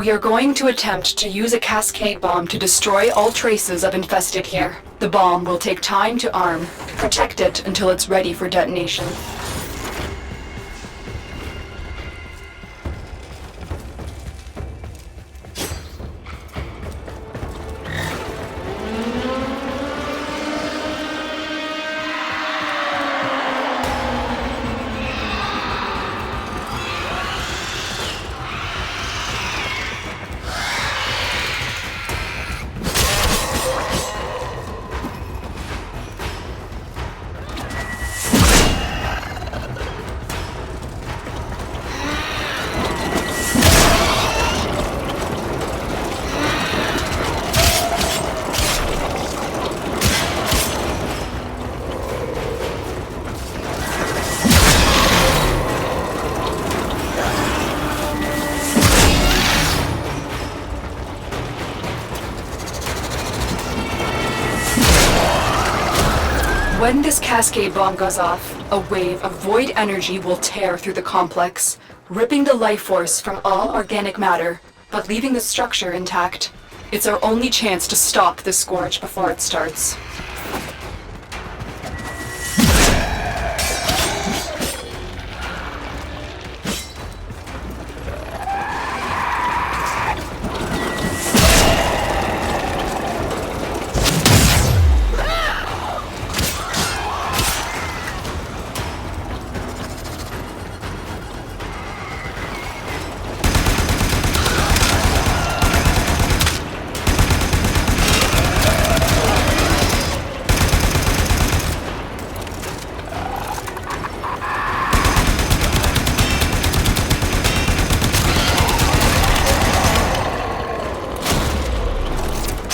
We are going to attempt to use a cascade bomb to destroy all traces of infested here. The bomb will take time to arm. Protect it until it's ready for detonation. When this cascade bomb goes off, a wave of void energy will tear through the complex, ripping the life force from all organic matter, but leaving the structure intact. It's our only chance to stop the scourge before it starts.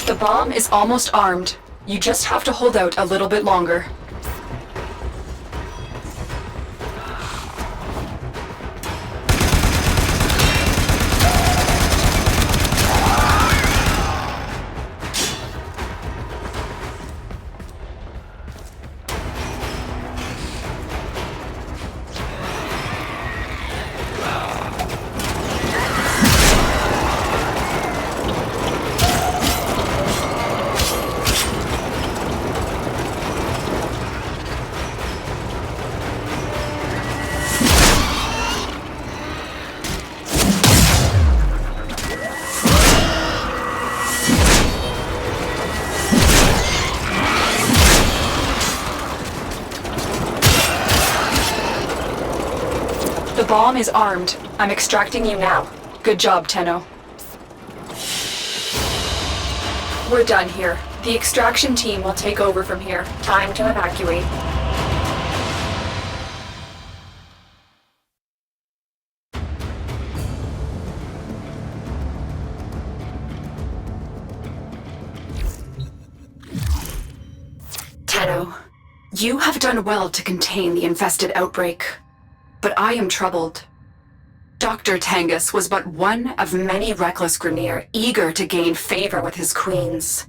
The bomb is almost armed. You just have to hold out a little bit longer. The bomb is armed. I'm extracting you now. Good job, Tenno. We're done here. The extraction team will take over from here. Time to evacuate. Tenno, you have done well to contain the infested outbreak. But I am troubled. Dr. Tangus was but one of many reckless Grineer eager to gain favor with his queens.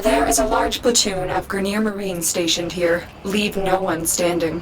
There is a large platoon of Grenier Marines stationed here. Leave no one standing.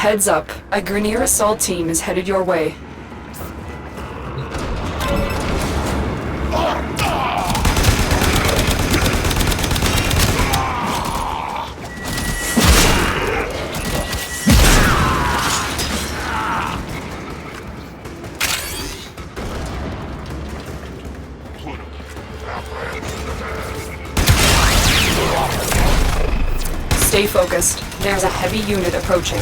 Heads up, a Grenier assault team is headed your way. Stay focused. There's a heavy unit approaching.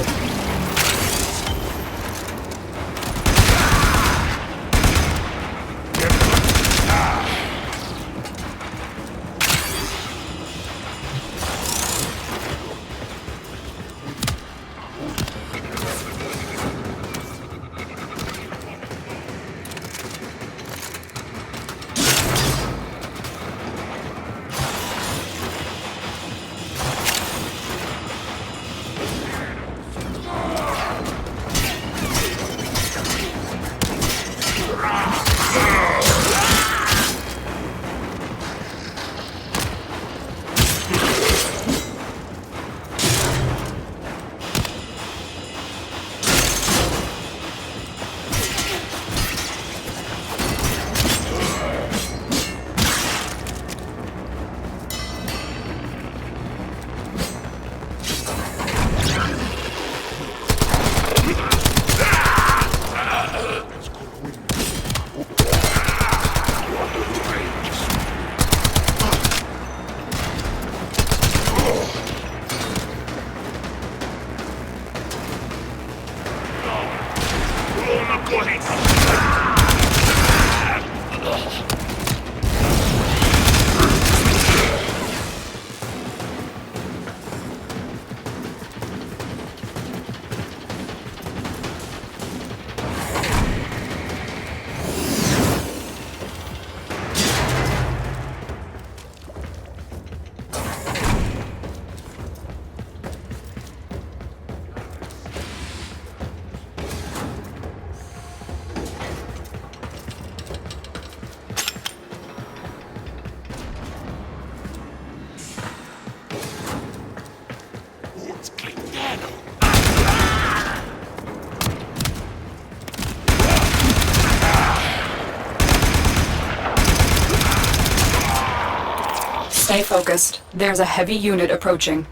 Stay focused. There's a heavy unit approaching.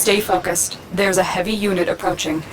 Stay focused. There's a heavy unit approaching.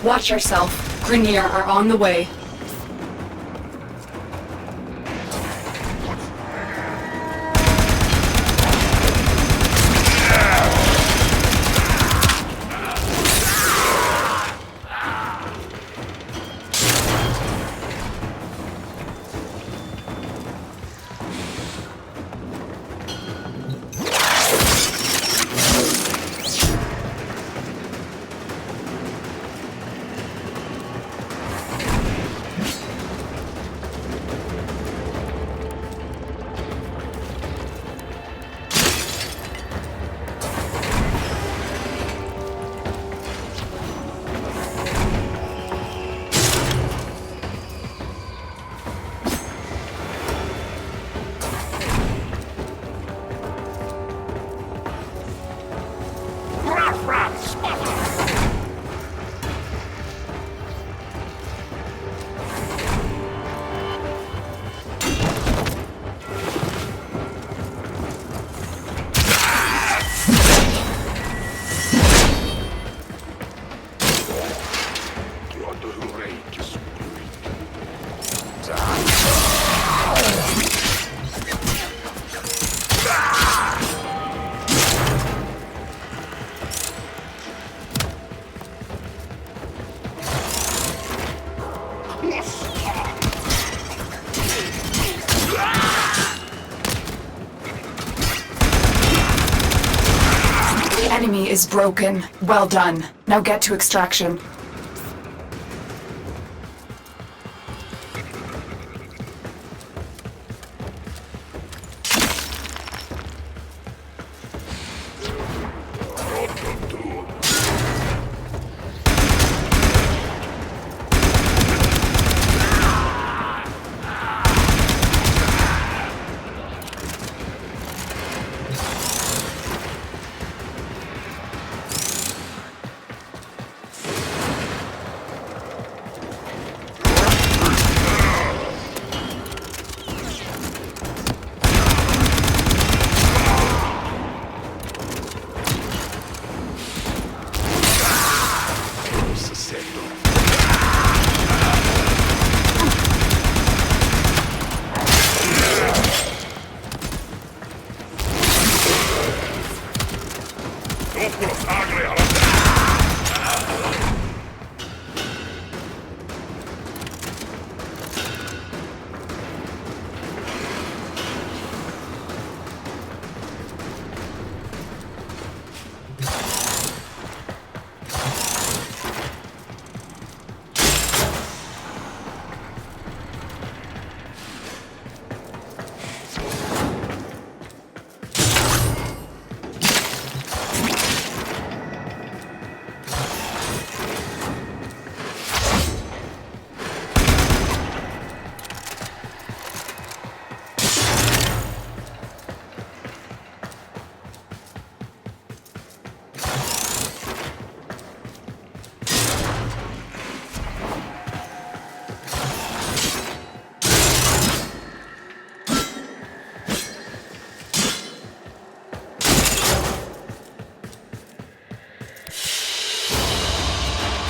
Watch yourself. Grenier are on the way. The enemy is broken. Well done. Now get to extraction.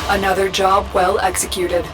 Another job well executed.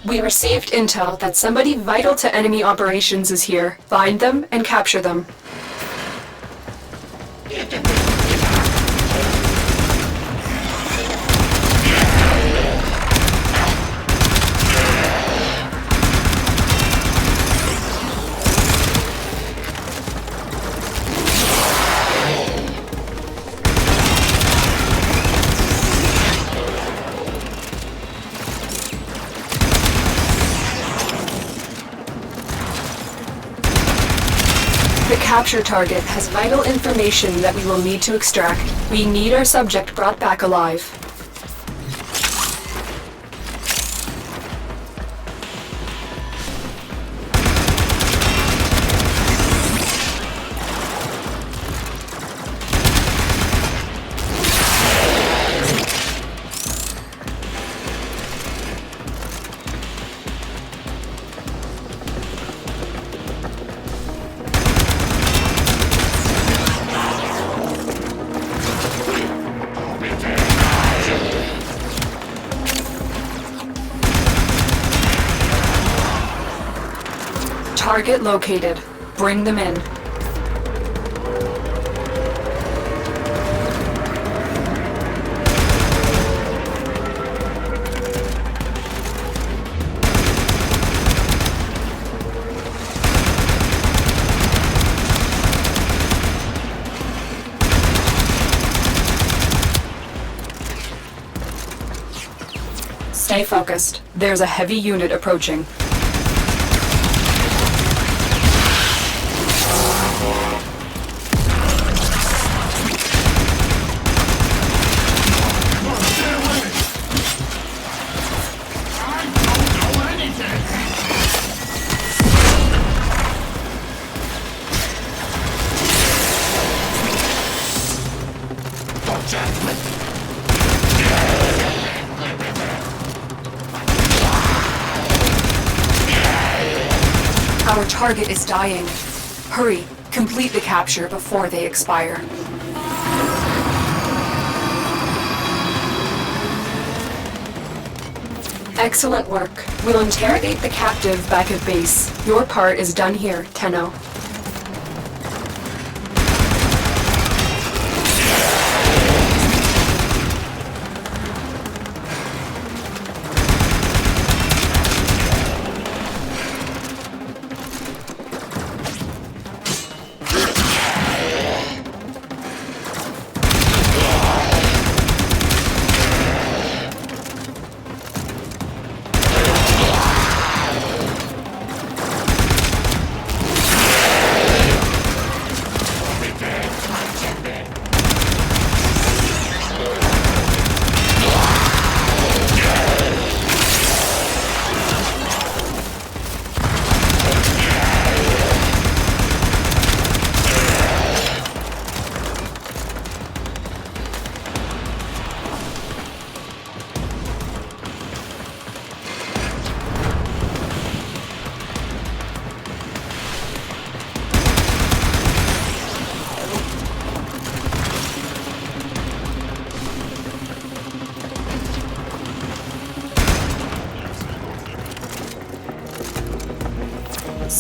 We received intel that somebody vital to enemy operations is here. Find them and capture them. The capture target has vital information that we will need to extract. We need our subject brought back alive. Target located. Bring them in. Stay focused. There's a heavy unit approaching. Our target is dying. Hurry, complete the capture before they expire. Excellent work. We'll interrogate the captive back at base. Your part is done here, Tenno.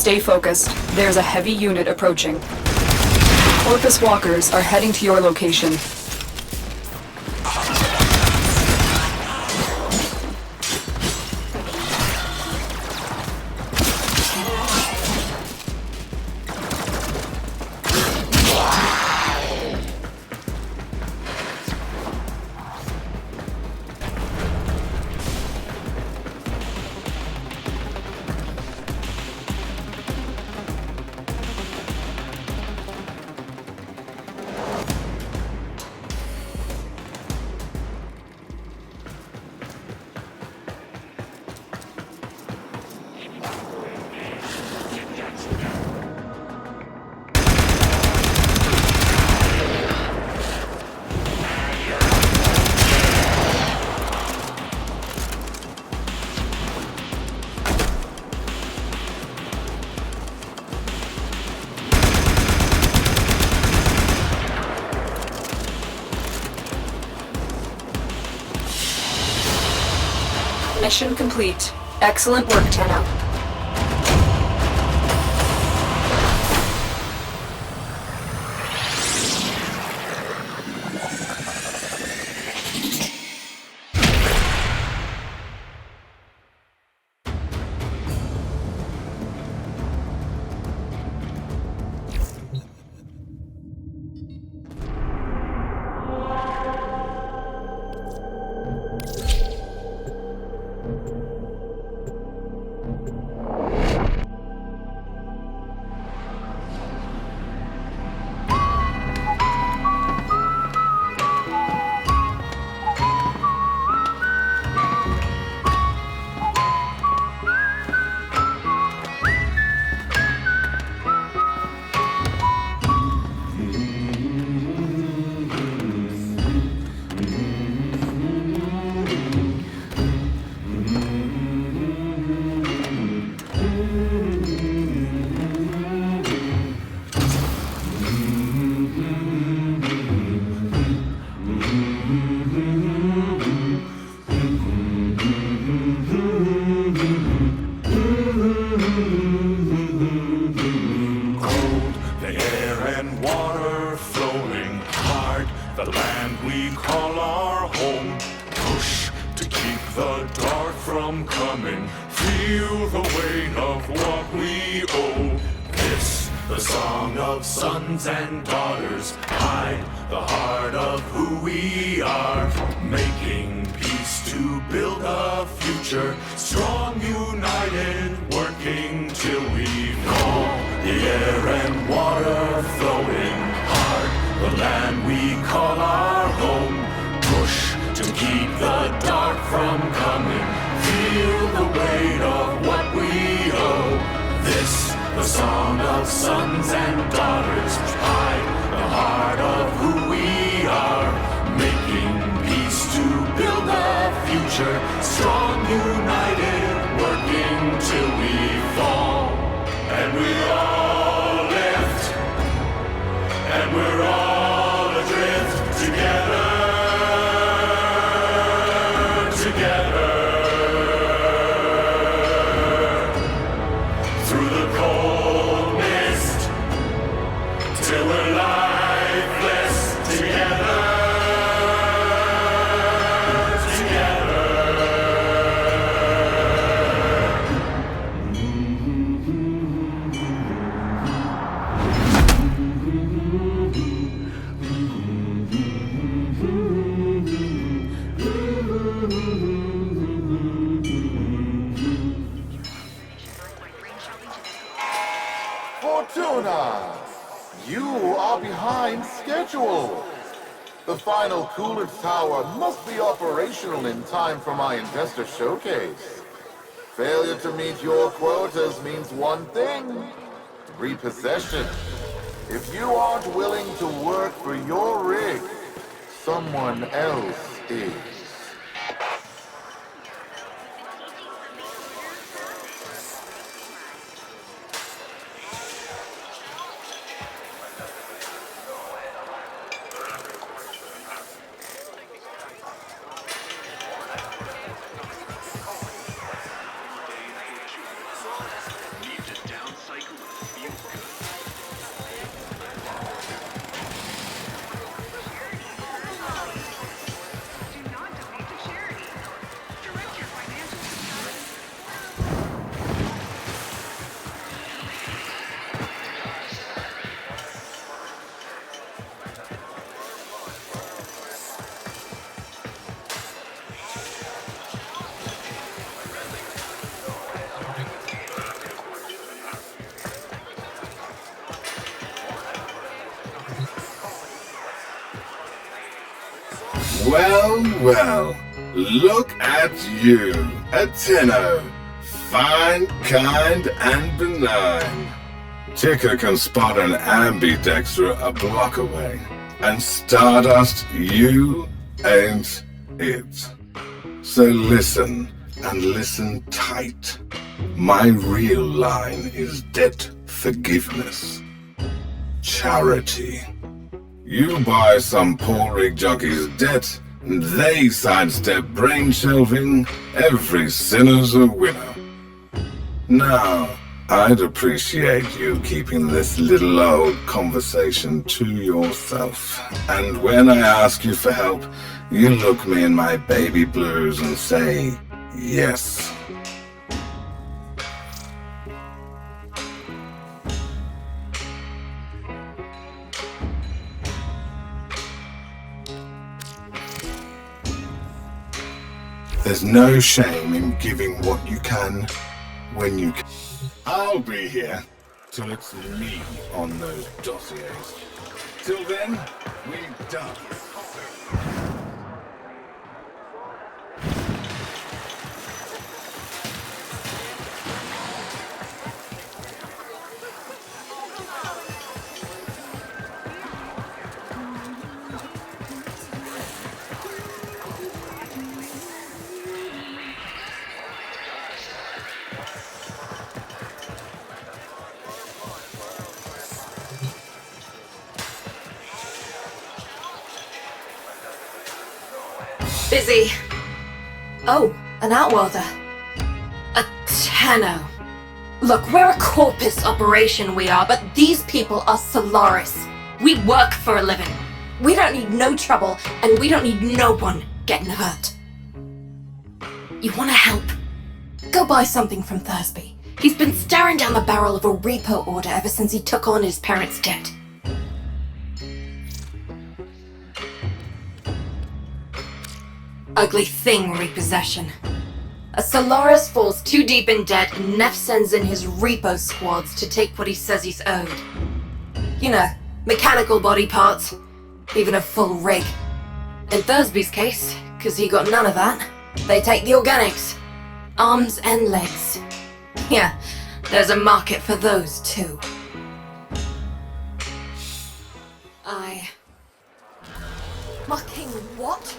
Stay focused. There's a heavy unit approaching. Corpus walkers are heading to your location. Mission complete. Excellent work, Tenno. And daughters hide the heart of who we are, making peace to build a future, strong, united, working till we fall. The air and water flowing hard, the land we call our home. Push to keep the dark from coming, feel the weight of what we owe. This the song of sons and daughters, hide the heart of who we are, making peace to build a future, strong, united, working till we fall. And we all lift, and we're all adrift together, together. Fortuna, you are behind schedule. The final coolant tower must be operational in time for my investor showcase. Failure to meet your quotas means one thing: repossession. If you aren't willing to work for your rig, someone else is. Well, well, look at you, a Tenno. Fine, kind, and benign. Ticker can spot an ambidexter a block away. And Stardust, you ain't it. So listen, and listen tight. My real line is debt forgiveness. Charity. You buy some poor rig jockey's debt, and they sidestep brain shelving. Every sinner's a winner. Now, I'd appreciate you keeping this little old conversation to yourself. And when I ask you for help, you look me in my baby blues and say, yes. There's no shame in giving what you can when you can. I'll be here till it's me on those dossiers. Till then, we're done. Busy. Oh, an Outworlder. A Tenno. Look, we're a corpus operation, we are, but these people are Solaris. We work for a living. We don't need no trouble, and we don't need no one getting hurt. You wanna help? Go buy something from Thursby. He's been staring down the barrel of a repo order ever since he took on his parents' debt. Ugly thing, repossession. A Solaris falls too deep in debt and Neff sends in his repo squads to take what he says he's owed. You know, mechanical body parts, even a full rig. In Thursby's case, 'cause he got none of that, they take the organics. Arms and legs. Yeah, there's a market for those too. Fucking what?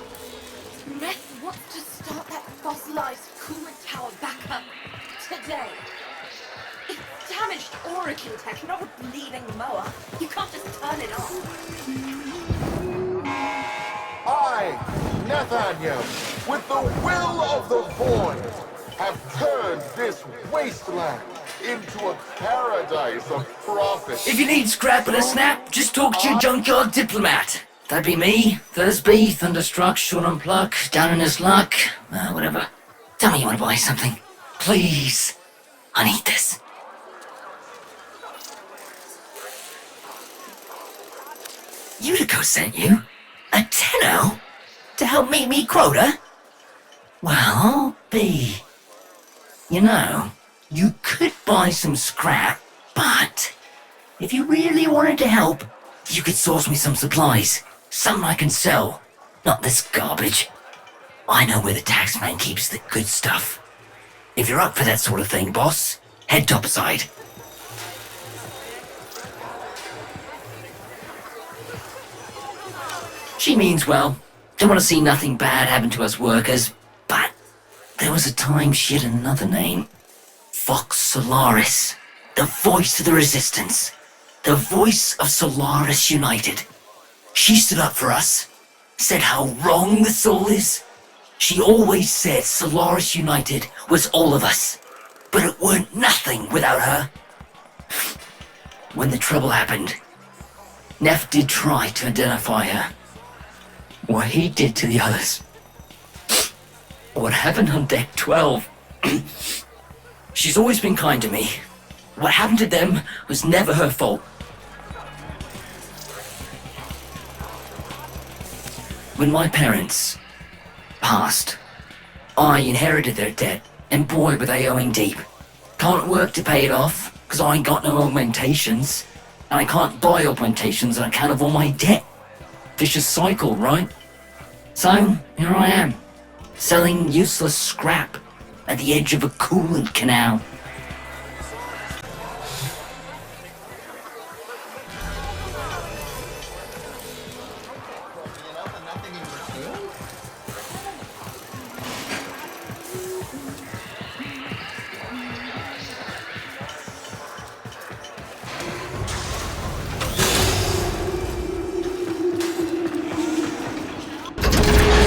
Neff wants to start that fossilized coolant tower back up today. It's damaged Orican tech, not a bleeding mower. You can't just turn it off. I, Nathaniel, with the will of the Void, have turned this wasteland into a paradise of profit. If you need scrap and a snap, just talk to your junkyard diplomat. That'd be me, Thursby, Thunderstruck, Short on Pluck, down in his luck, whatever. Tell me you want to buy something. Please. I need this. Utico sent you? A tenno? To help meet me quota? Well, B. You know, you could buy some scrap, but if you really wanted to help, you could source me some supplies. Something I can sell. Not this garbage. I know where the taxman keeps the good stuff. If you're up for that sort of thing, boss, head topside. She means well. Don't want to see nothing bad happen to us workers, but there was a time she had another name. Fox Solaris. The voice of the resistance. The voice of Solaris United. She stood up for us. Said how wrong this all is. She always said Solaris United was all of us. But it weren't nothing without her. When the trouble happened, Neff did try to identify her. What he did to the others. What happened on deck 12. She's always been kind to me. What happened to them was never her fault. When my parents passed, I inherited their debt, and boy were they owing deep. Can't work to pay it off, because I ain't got no augmentations, and I can't buy augmentations on account of all my debt. Vicious cycle, right? So, here I am, selling useless scrap at the edge of a coolant canal.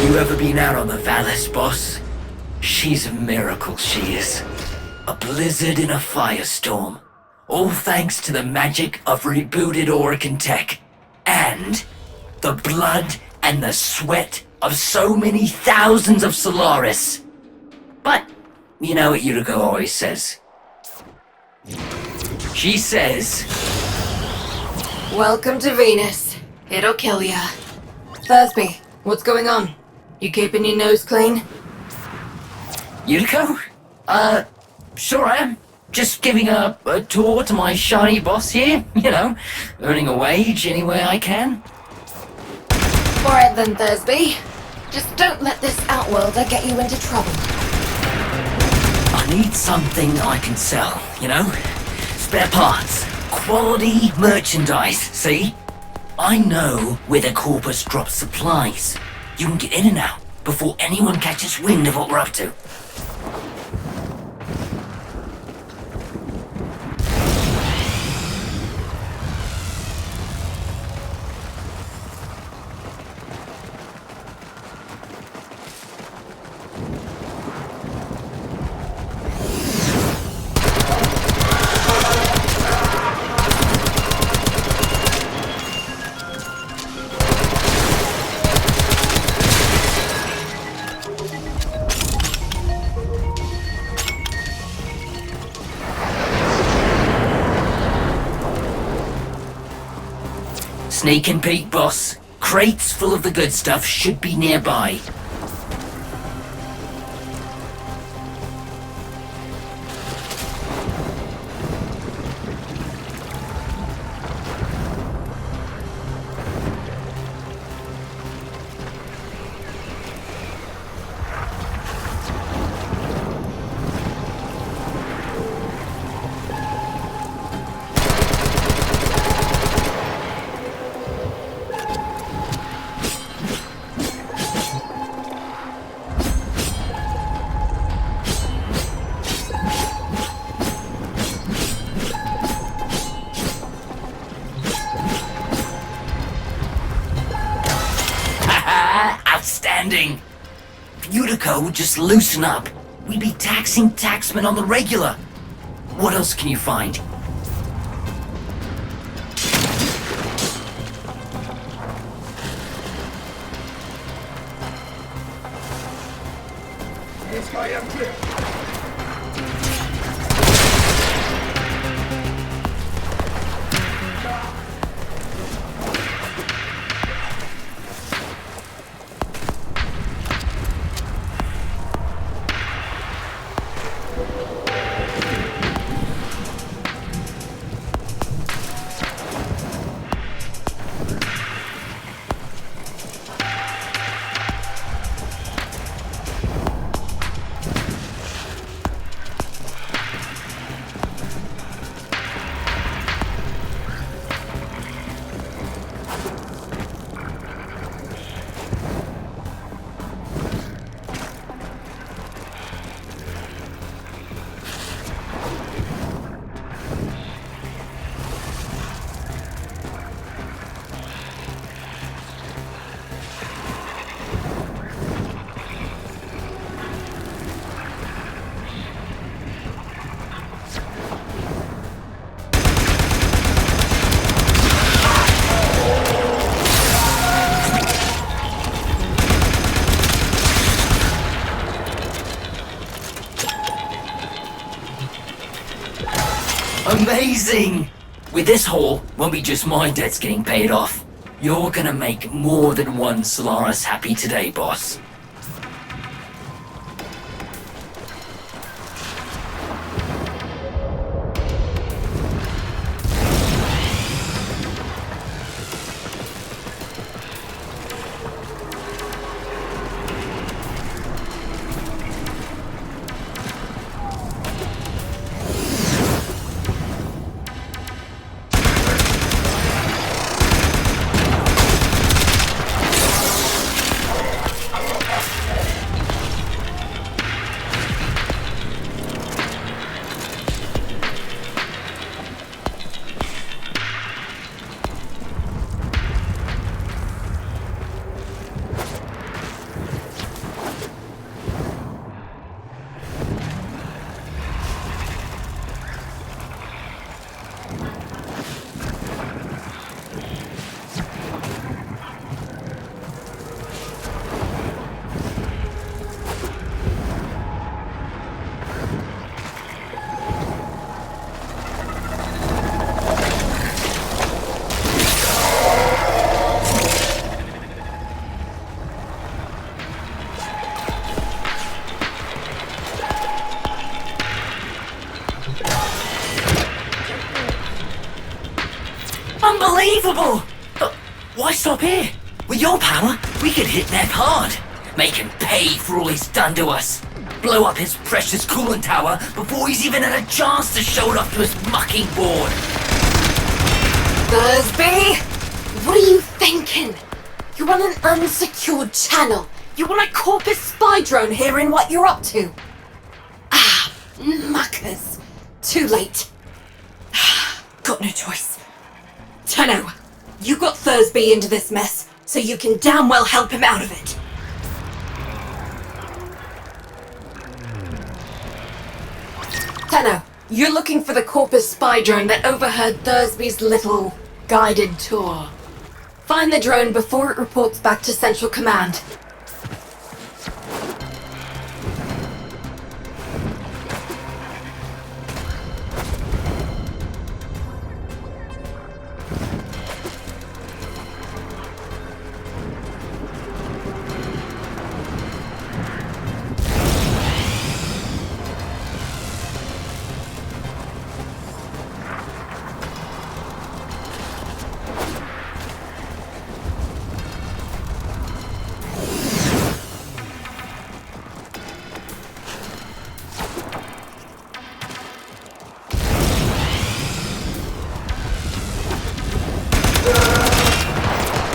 You ever been out on the Valis, boss? She's a miracle, she is. A blizzard in a firestorm. All thanks to the magic of rebooted Orican tech. And the blood and the sweat of so many thousands of Solaris. But, you know what Yuriko always says. She says, Welcome to Venus. It'll kill ya. Thursby, what's going on? You keeping your nose clean? Yuriko? Sure am. Just giving a tour to my shiny boss here, you know, earning a wage any way I can. Alright then, Thursby. Just don't let this outworlder get you into trouble. I need something I can sell, you know? Spare parts, quality merchandise, see? I know where the Corpus drops supplies. You can get in and out before anyone catches wind of what we're up to. Sneak and peek, boss. Crates full of the good stuff should be nearby. Outstanding! If Yuriko would just loosen up, we'd be taxing taxmen on the regular. What else can you find? Amazing! With this haul, won't be just my debts getting paid off. You're gonna make more than one Solaris happy today, boss. Unbelievable! But why stop here? With your power, we could hit Nev hard. Make him pay for all he's done to us. Blow up his precious coolant tower before he's even had a chance to show it off to his mucking board. Thursby! What are you thinking? You're on an unsecured channel. You want a Corpus spy drone hearing what you're up to? Ah, muckers. Too late. Got no choice. Tenno, you got Thursby into this mess, so you can damn well help him out of it. Tenno, you're looking for the Corpus spy drone that overheard Thursby's little guided tour. Find the drone before it reports back to Central Command.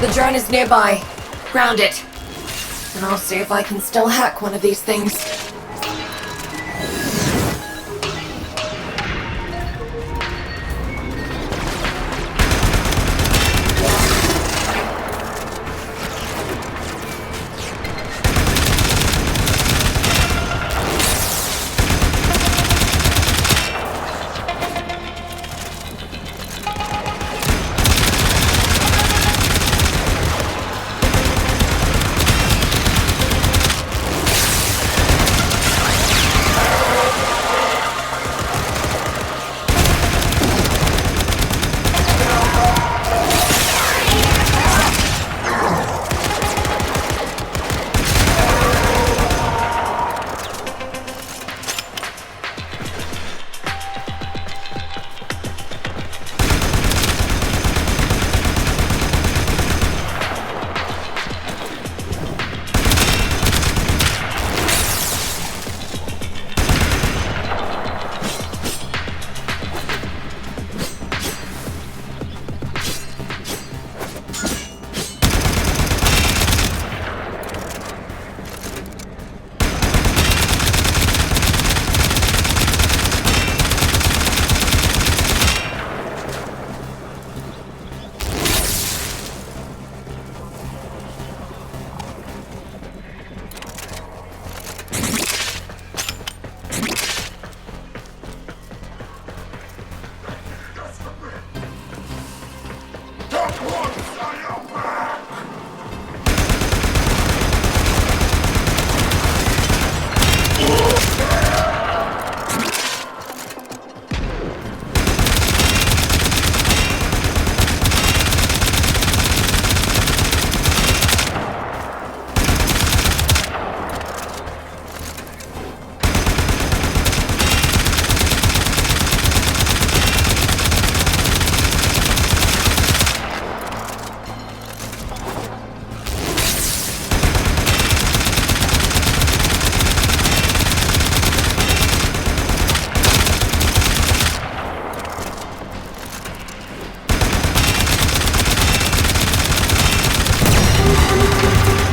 The drone is nearby. Ground it. And I'll see if I can still hack one of these things.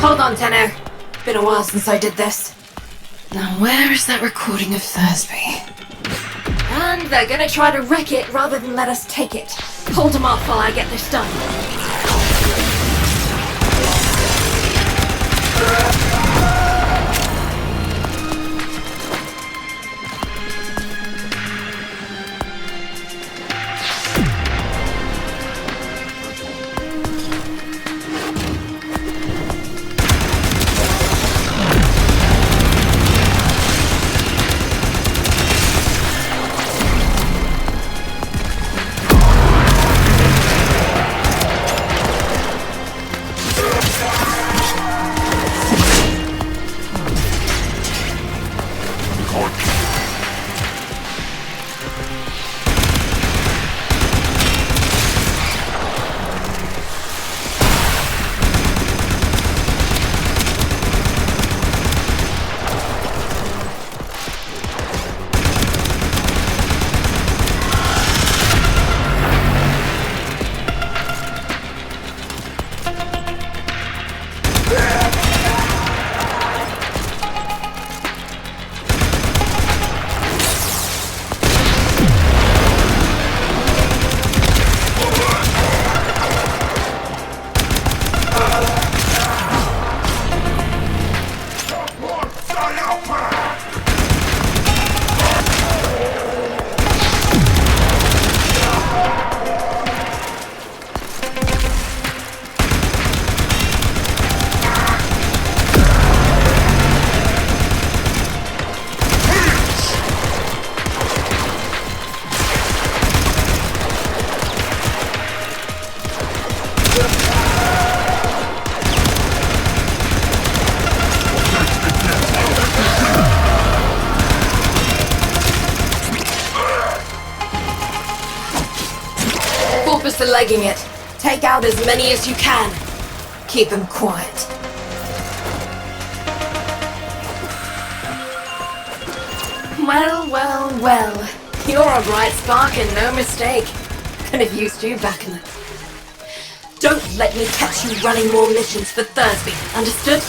Hold on, Tenno. Been a while since I did this. Now where is that recording of Thursby? And they're gonna try to wreck it rather than let us take it. Hold them off while I get this done. for legging it. Take out as many as you can. Keep them quiet. Well. You're a bright spark and no mistake. Could have used you back in the... Don't let me catch you running more missions for Thursby, understood?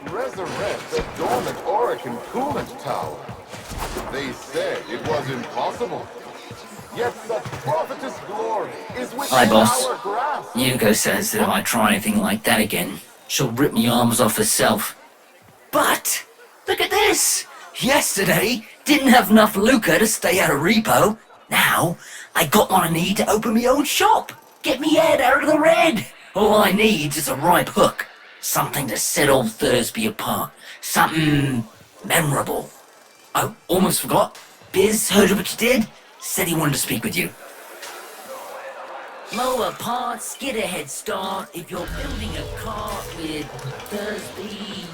Resurrect the dormant Orican coolant tower. They said it was impossible. Yet such prophetess glory is within Hi, boss. our grasp. Yuko says that if I try anything like that again, she'll rip me arms off herself. But, look at this! Yesterday, didn't have enough lucre to stay out of repo. Now, I got what I need to open my own shop. Get me head out of the red. All I need is a ripe hook. Something to set old Thursby apart. Something memorable. Oh, almost forgot. Biz heard of what you did. Said he wanted to speak with you. Lower parts, get a head start if you're building a car with Thursby.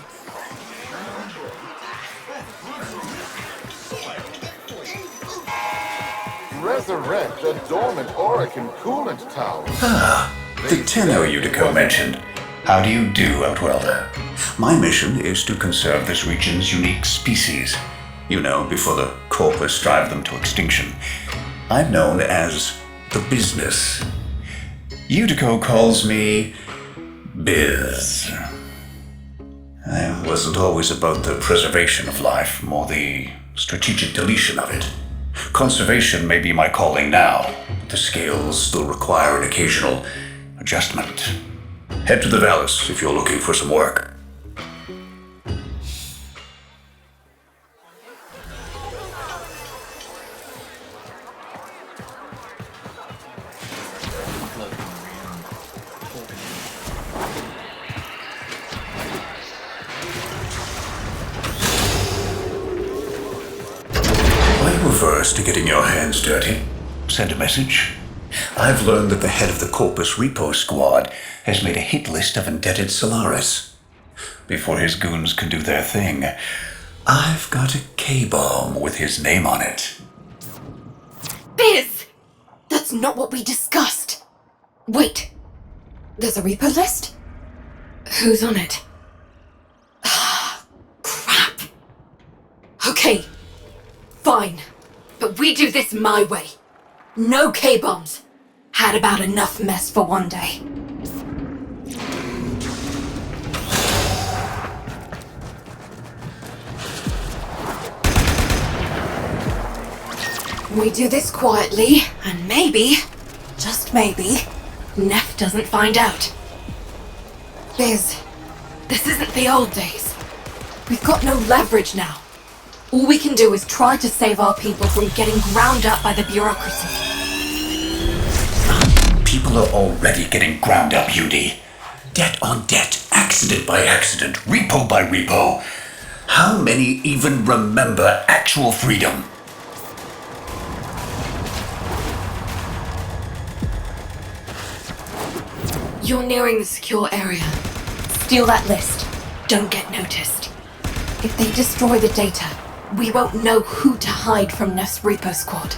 Resurrect the dormant Orican coolant tower. The Tenno Udico mentioned. How do you do, Outwelder? My mission is to conserve this region's unique species. You know, before the corpus drive them to extinction. I'm known as the business. Udico calls me Biz. I wasn't always about the preservation of life, more the strategic deletion of it. Conservation may be my calling now, but the scales still require an occasional adjustment. Head to the Vallis if you're looking for some work. Are you averse to getting your hands dirty? Send a message. I've learned that the head of the Corpus Repo Squad has made a hit list of indebted Solaris. Before his goons can do their thing, I've got a K-bomb with his name on it. Biz! That's not what we discussed. Wait. There's a repo list? Who's on it? Crap. Okay. Fine. But we do this my way. No K-bombs. Had about enough mess for one day. We do this quietly, and maybe, just maybe, Neff doesn't find out. Biz, this isn't the old days. We've got no leverage now. All we can do is try to save our people from getting ground up by the bureaucracy. People are already getting ground up, UD. Debt on debt, accident by accident, repo by repo. How many even remember actual freedom? You're nearing the secure area. Steal that list. Don't get noticed. If they destroy the data, we won't know who to hide from Neff's repo squad.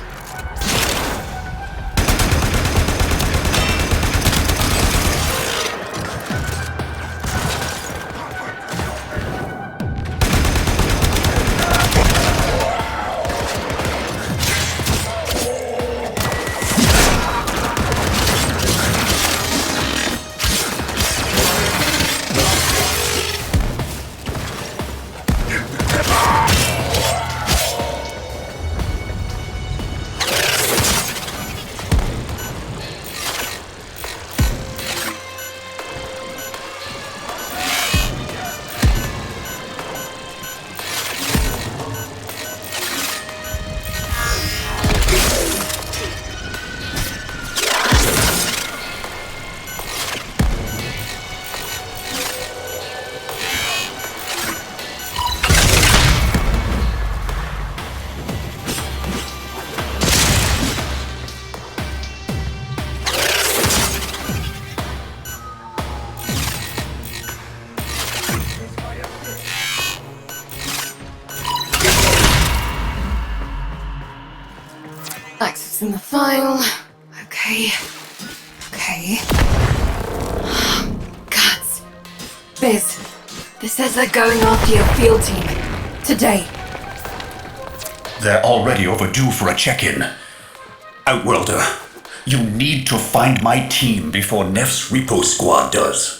Accessing the file. Okay. Guts. Biz, this says they're going after your field team. Today. They're already overdue for a check-in. Outworlder, you need to find my team before Neff's repo squad does.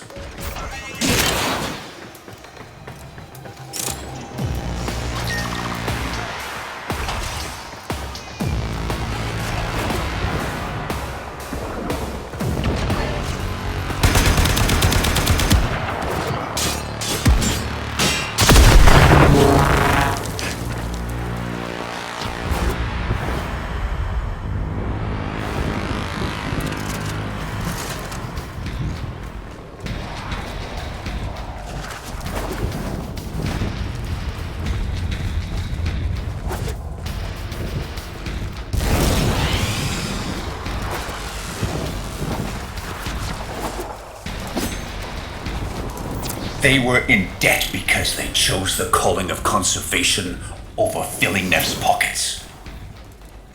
They were in debt because they chose the calling of conservation over filling Neff's pockets.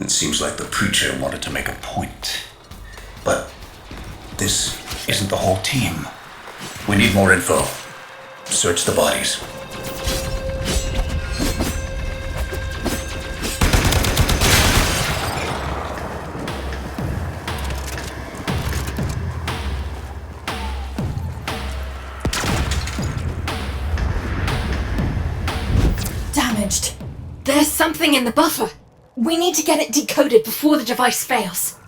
It seems like the preacher wanted to make a point. But this isn't the whole team. We need more info. Search the bodies. Damaged. There's something in the buffer. We need to get it decoded before the device fails.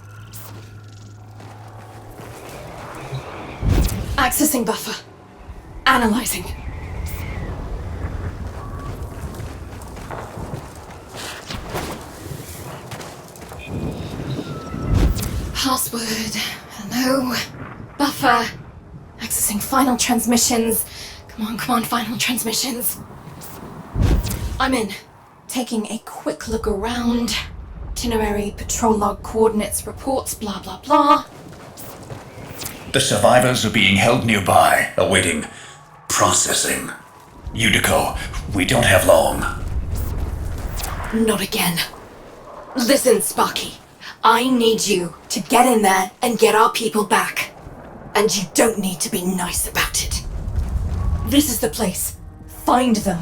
Accessing buffer. Analyzing. Password. Hello. Buffer. Accessing final transmissions. Come on, final transmissions. I'm in. Taking a quick look around. Itinerary, patrol log, coordinates, reports, blah blah blah. The survivors are being held nearby, awaiting processing. Unico, we don't have long. Not again. Listen, Sparky. I need you to get in there and get our people back. And you don't need to be nice about it. This is the place. Find them.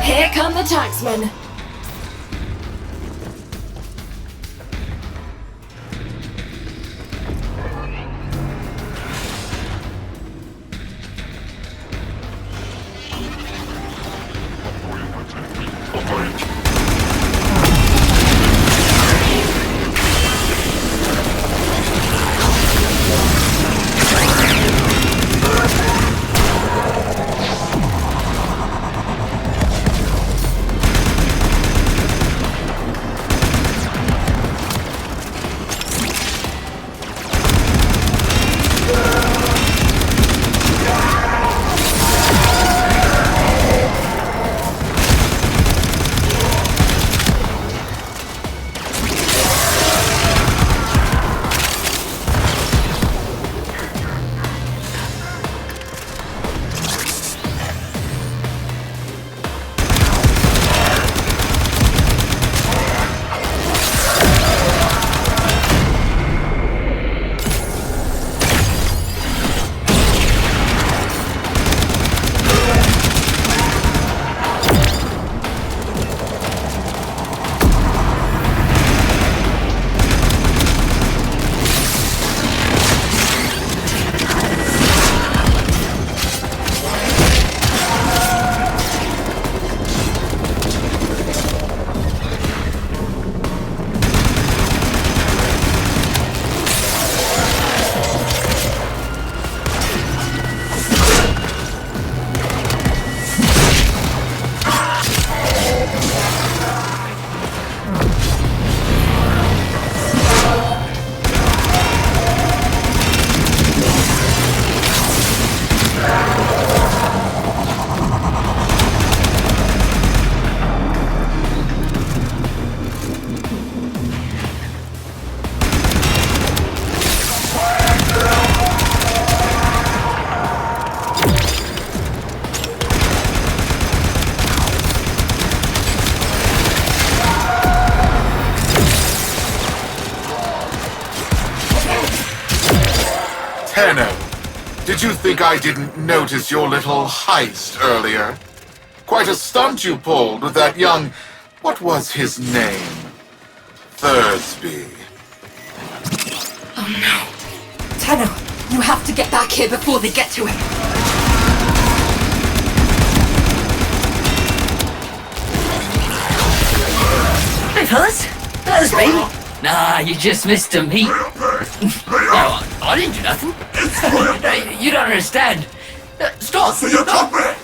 Here come the taxmen. Did you think I didn't notice your little heist earlier? Quite a stunt you pulled with that young... what was his name? Thursby. Oh no. Tenno, you have to get back here before they get to him. Hey, fellas. Thursby. Nah, you just missed a meet. No, I didn't do nothing. You don't understand. Stop! So you come back!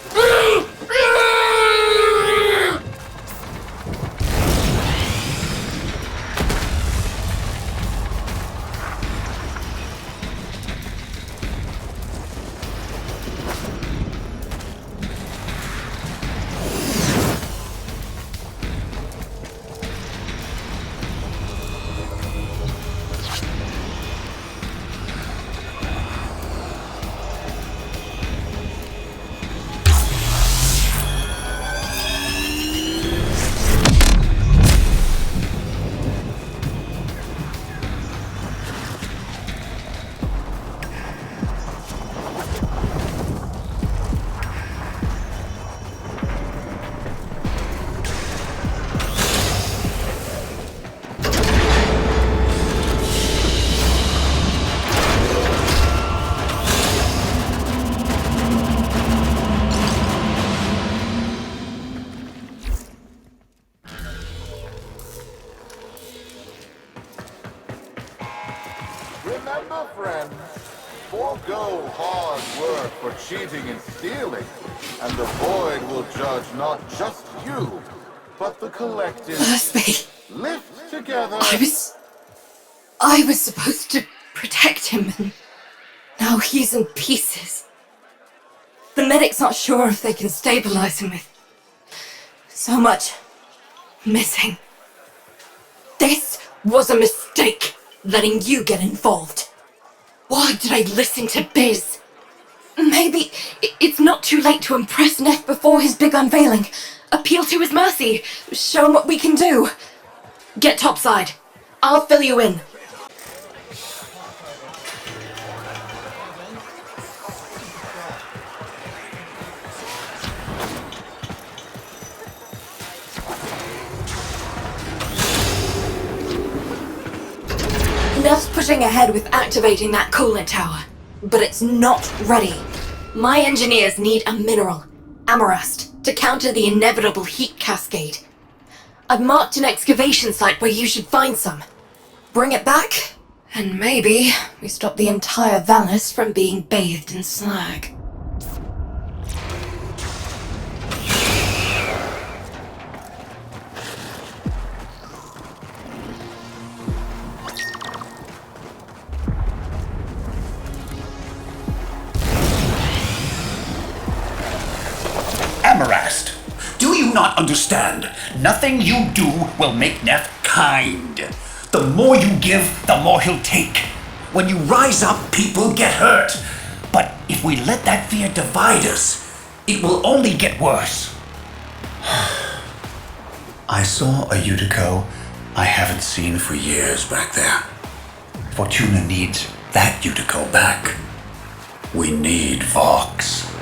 Remember, friends, Forgo hard work for cheating and stealing, and the Void will judge not just you, but the collective. Busby, Lift together. I was supposed to protect him, and now he's in pieces. The medics aren't sure if they can stabilize him with so much missing. This was a mistake, letting you get involved. Why did I listen to Biz? Maybe it's not too late to impress Neff before his big unveiling. Appeal to his mercy. Show him what we can do. Get topside. I'll fill you in. Neff's pushing ahead with activating that coolant tower, but it's not ready. My engineers need a mineral, amarust, to counter the inevitable heat cascade. I've marked an excavation site where you should find some. Bring it back, and maybe we stop the entire Valis from being bathed in slag. Amarast, do you not understand? Nothing you do will make Neff kind. The more you give, the more he'll take. When you rise up, people get hurt. But if we let that fear divide us, it will only get worse. I saw a Utico I haven't seen for years back there. Fortuna needs that Utico back. We need Vox.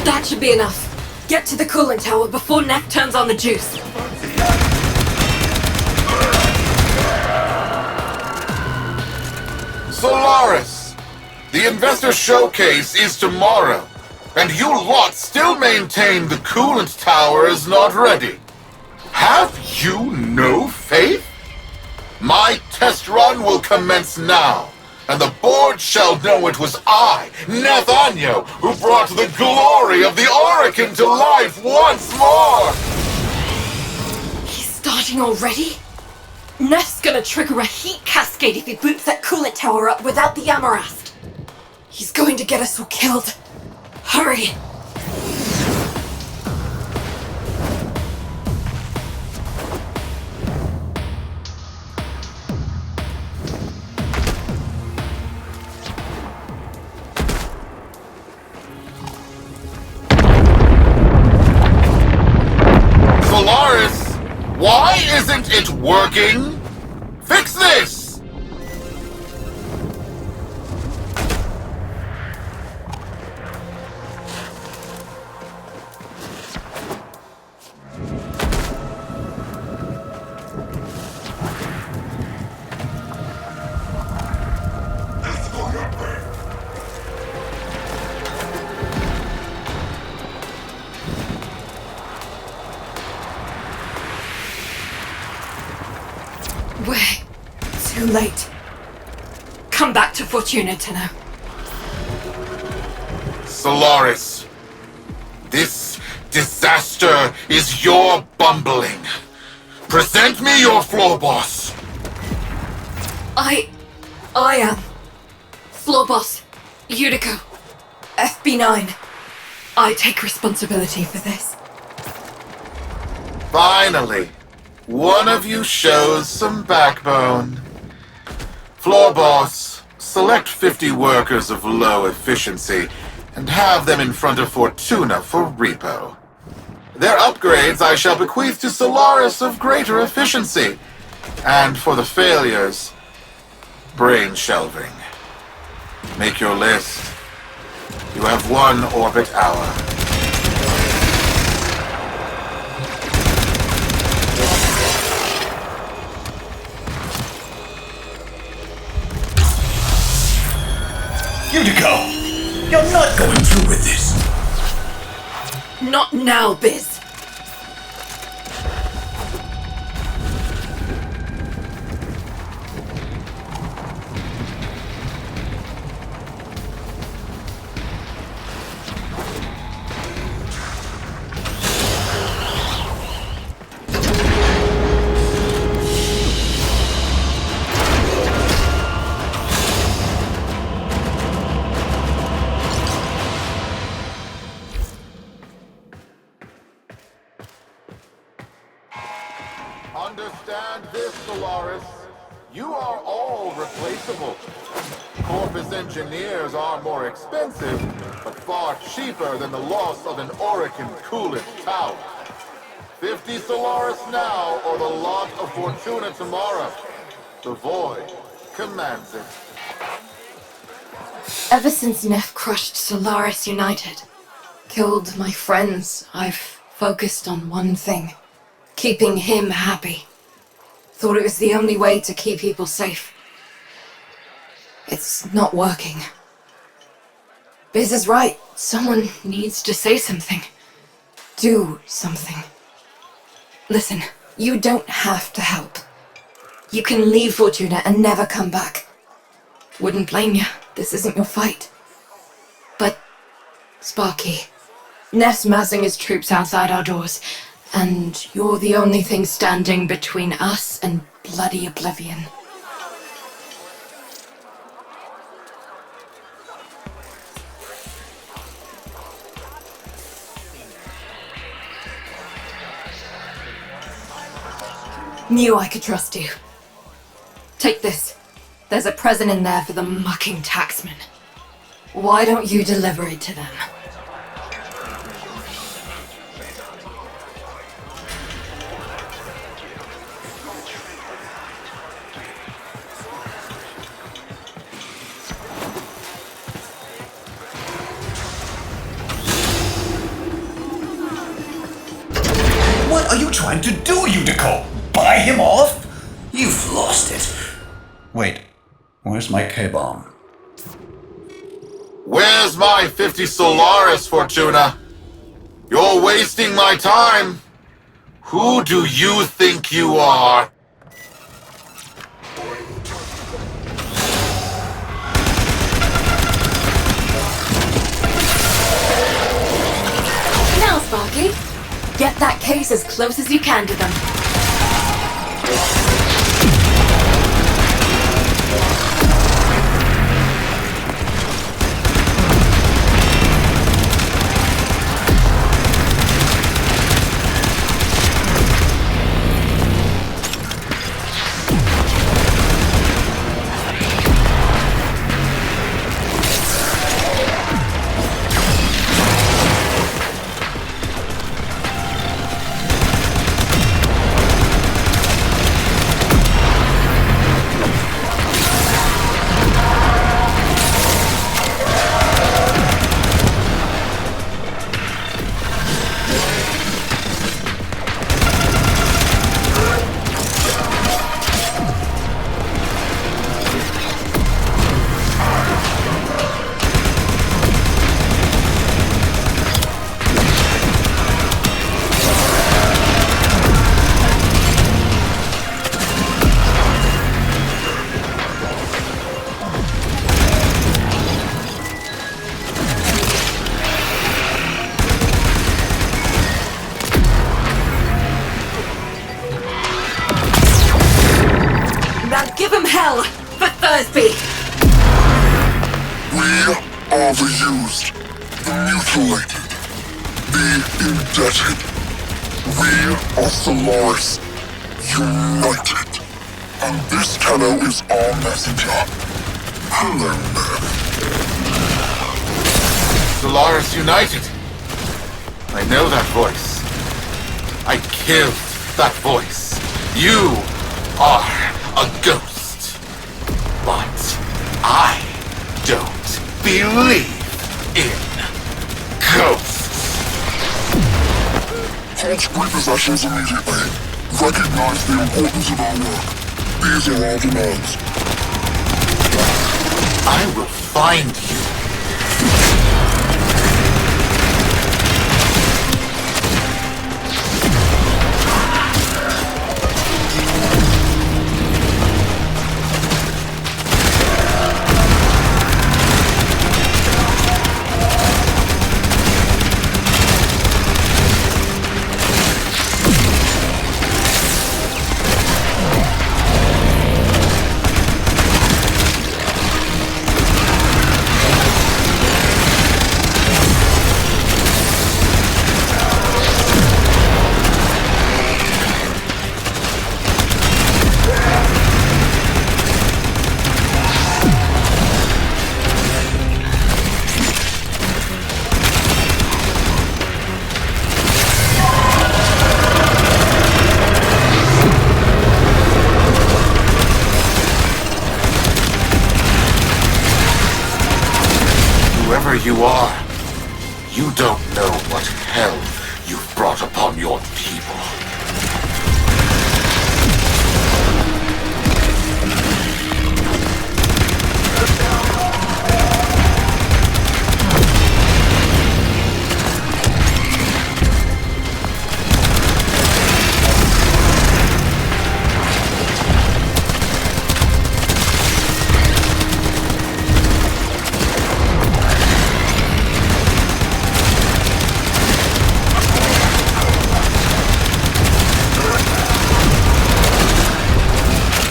That should be enough. Get to the coolant tower before Neff turns on the juice. Solaris! The investor showcase is tomorrow, and you lot still maintain the coolant tower is not ready. Have you no faith? My test run will commence now, and the board shall know it was I, Nathaniel, who brought the glory of the Oracle to life once more! He's starting already? Neff's gonna trigger a heat cascade if he boots that coolant tower up without the Amarast. He's going to get us all killed. Hurry! Solaris, why isn't it working? Fix this! We're too late. Come back to Fortuna, Tenno. Solaris, this disaster is your bumbling. Present me your floor boss. I am Floor Boss Yuriko, FB9. I take responsibility for this. Finally, one of you shows some backbone. Floor boss, select 50 workers of low efficiency and have them in front of Fortuna for repo. Their upgrades I shall bequeath to Solaris of greater efficiency. And for the failures, brain shelving. Make your list. You have 1 orbit hour. Yuriko! You're not going through with this! Not now, Biz. Understand this, Solaris. You are all replaceable. Corpus engineers are more expensive, but far cheaper than the loss of an Oracle coolant tower. 50 Solaris now, or the lot of Fortuna tomorrow. The Void commands it. Ever since Neff crushed Solaris United, killed my friends, I've focused on one thing. Keeping him happy. Thought it was the only way to keep people safe. It's not working. Biz is right. Someone needs to say something. Do something. Listen, you don't have to help. You can leave Fortuna and never come back. Wouldn't blame you. This isn't your fight. But, Sparky, Neff's massing his troops outside our doors, and you're the only thing standing between us and bloody oblivion. Knew I could trust you. Take this. There's a present in there for the mucking taxman. Why don't you deliver it to them? What are you trying to do, Yuriko? Buy him off? You've lost it. Wait, where's my K-bomb? Where's my 50 Solaris, Fortuna? You're wasting my time. Who do you think you are? Now, Sparky, get that case as close as you can to them. Give him hell for Thursby! We are the used, the mutilated, the indebted. We are Solaris, united. And this Tenno is our messenger. Hello, man. Solaris United. I know that voice. I killed that voice. You are a ghost. But I don't believe in ghosts. Halt repossessions immediately. Recognize the importance of our work. These are our demands. I will find you. Whoever you are, you don't know what hell you've brought upon your people.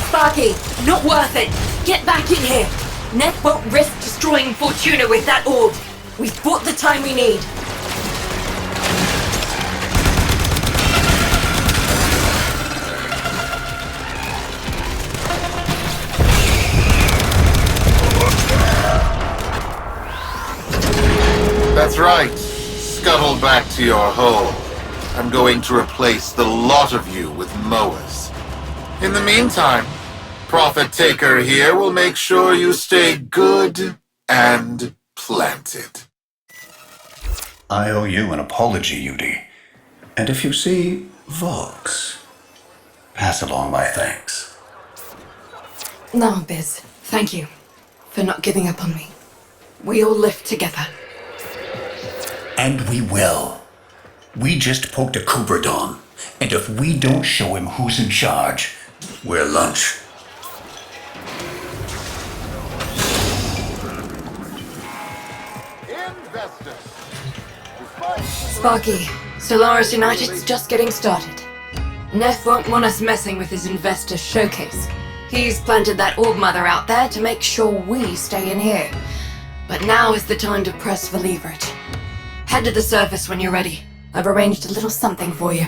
Sparky, not worth it. Get back in here. Ned won't risk destroying Fortuna with that orb. We've bought the time we need. That's right. Scuttle back to your hole. I'm going to replace the lot of you with Moas. In the meantime, Prophet Taker here will make sure you stay good and planted. I owe you an apology, Udi. And if you see Vox, pass along my thanks. No, Biz. Thank you for not giving up on me. We all live together. And we will. We just poked a Cooper Dawn, And if we don't show him who's in charge, we're lunch. Investors! Sparky, Solaris United's just getting started. Neff won't want us messing with his investor showcase. He's planted that orb mother out there to make sure we stay in here. But now is the time to press for leverage. Head to the surface when you're ready. I've arranged a little something for you.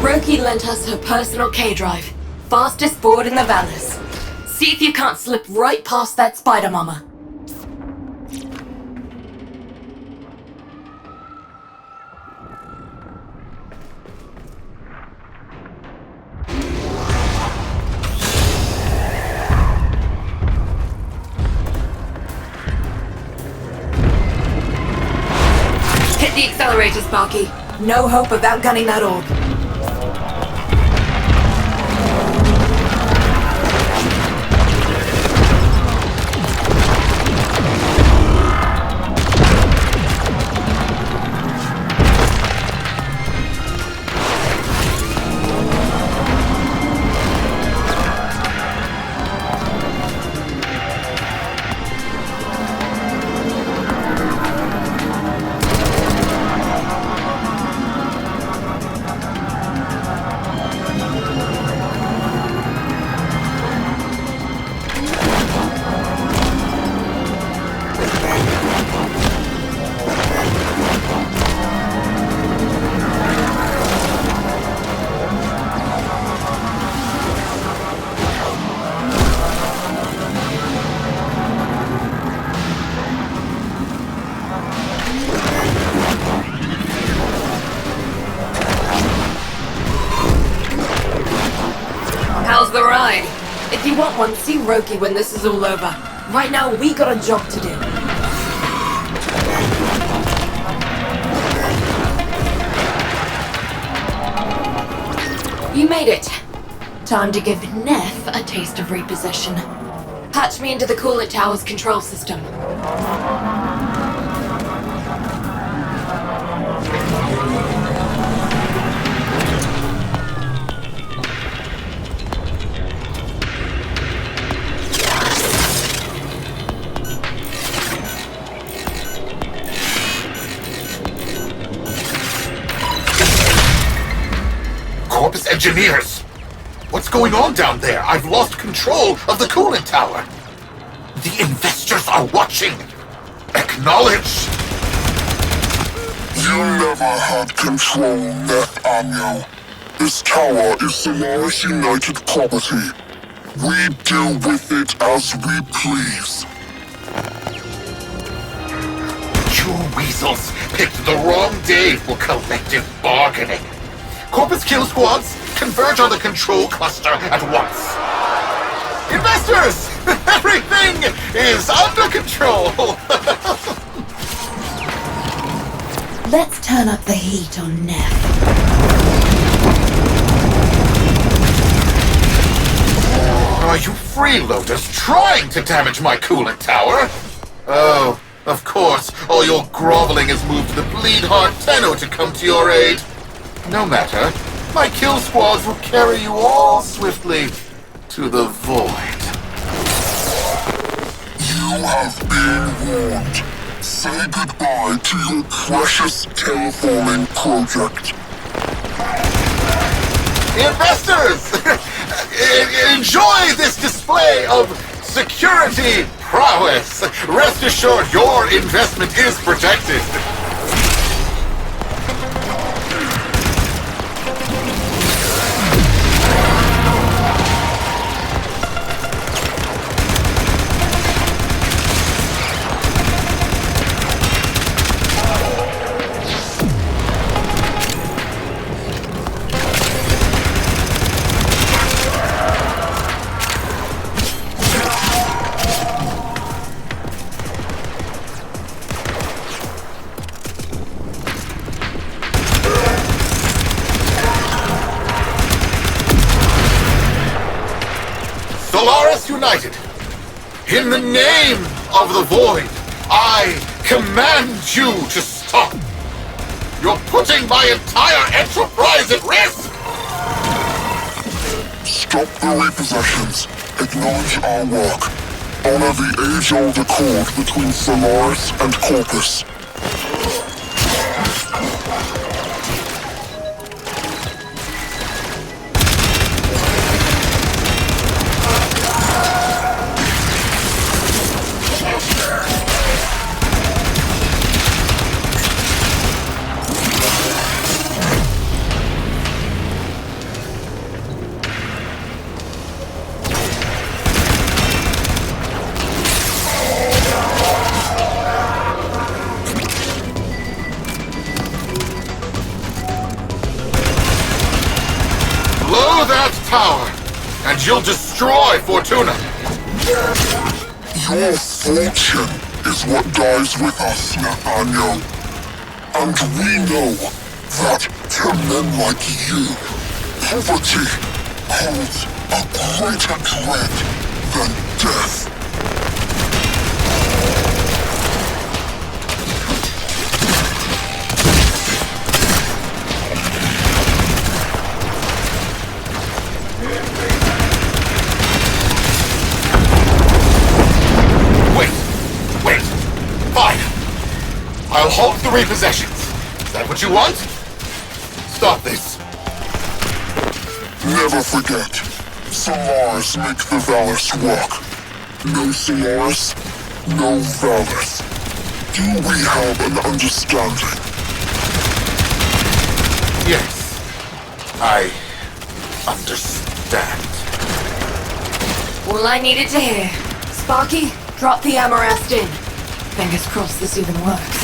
Roki lent us her personal K-drive. Fastest board in the Vallis. See if you can't slip right past that spider mama. Hit the accelerator, Sparky. No hope of outgunning that orb. How's the ride? If you want one, see Roki when this is all over. Right now, we got a job to do. You made it. Time to give Neff a taste of repossession. Patch me into the coolant tower's control system. Corpus engineers! What's going on down there? I've lost control of the coolant tower. The investors are watching. Acknowledge! You never had control, Neff Anyo. This tower is Solaris United property. We deal with it as we please. You weasels picked the wrong day for collective bargaining. Corpus kill squads, converge on the control cluster at once. Investors! Everything is under control! Let's turn up the heat on Neff. Are you freeloaders trying to damage my coolant tower? Oh, of course, all your groveling has moved the bleed-heart Tenno to come to your aid. No matter, my kill squads will carry you all swiftly to the void. You have been warned. Say goodbye to your precious terraforming project. Investors! Enjoy this display of security prowess! Rest assured your investment is protected! Solaris United, in the name of the Void, I command you to stop. You're putting my entire enterprise at risk! Stop the repossessions. Acknowledge our work. Honor the age-old accord between Solaris and Corpus. Blow that tower, and you'll destroy Fortuna! Your fortune is what dies with us, Nathaniel. And we know that to men like you, poverty holds a greater dread than death. Wait! Fine! I'll halt the repossessions. Is that what you want? Stop this. Never forget, Solaris make the Valus work. No Solaris, no Valus. Do we have an understanding? Yes, I understand. All I needed to hear. Sparky, drop the Amarest in. Fingers crossed this even works.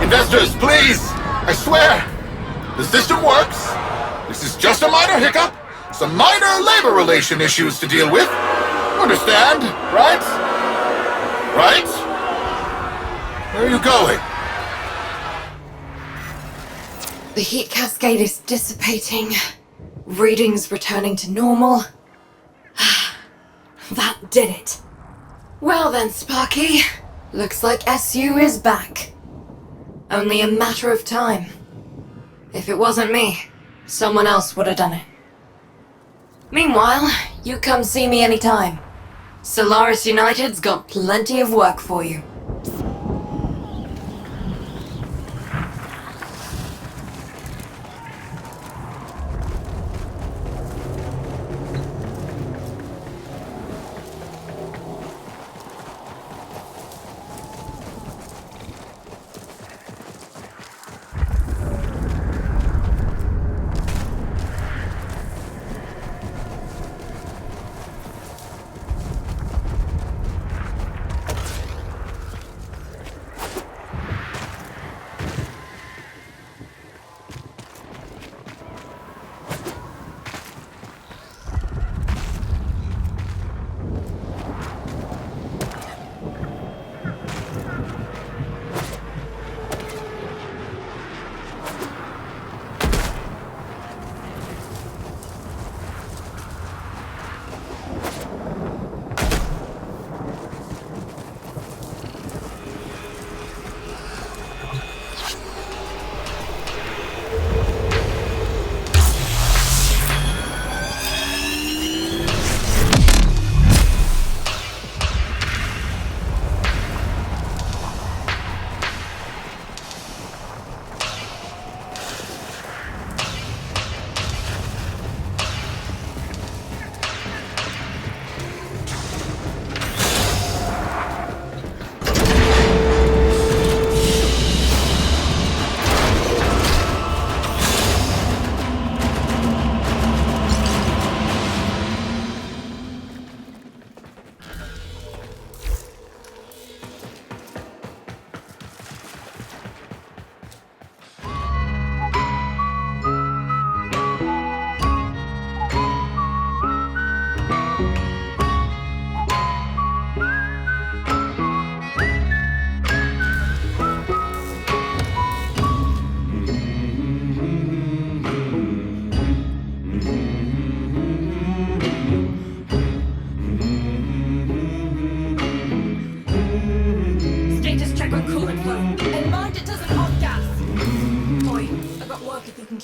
Investors, please! I swear! The system works! This is just a minor hiccup! Some minor labor relation issues to deal with! Understand, right? Right? Where are you going? The heat cascade is dissipating. Readings returning to normal. That did it. Well then, Sparky. Looks like SU is back. Only a matter of time. If it wasn't me, someone else would have done it. Meanwhile, you come see me anytime. Solaris United's got plenty of work for you.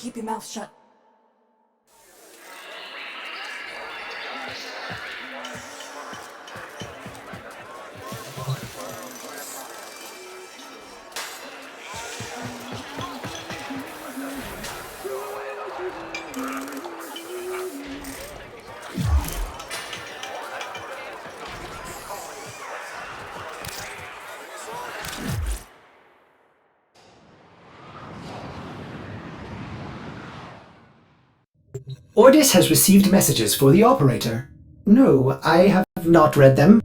keep your mouth shut. Ordis has received messages for the operator. No, I have not read them.